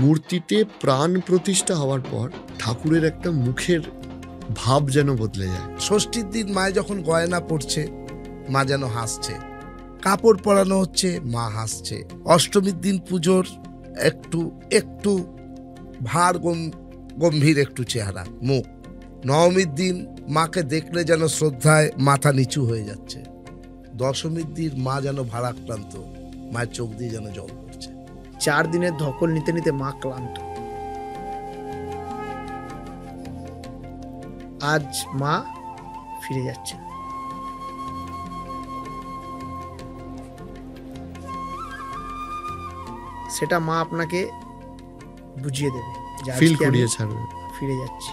মূর্তিতে প্রাণ প্রতিষ্ঠা হওয়ার পর ঠাকুরের একটা মুখের ভাব যেন বদলে যায়। ষষ্ঠীর দিন মায়ে যখন গয়না পড়ছে, মা যেন হাসছে। কাপড় পরানো হচ্ছে, মা হাসছে। অষ্টমীর দিন পুজোর একটু একটু ভার গম্ভীর একটু চেহারা, মুখ। নবমীর দিন মাকে দেখলে যেন শ্রদ্ধায় মাথা নিচু হয়ে যাচ্ছে। দশমীর দিন মা যেন ভারাক্রান্ত, মায়ের চোখ দিয়ে যেন জল পড়ছে। 4 দিনের ধকল নিতে নিতে মা ক্লান্ত। আজ মা ফিরে যাচ্ছে। সেটা মা আপনাকে বুঝিয়ে দেবে, ফিল করিয়ে ছাড়বে। ফিরে যাচ্ছি।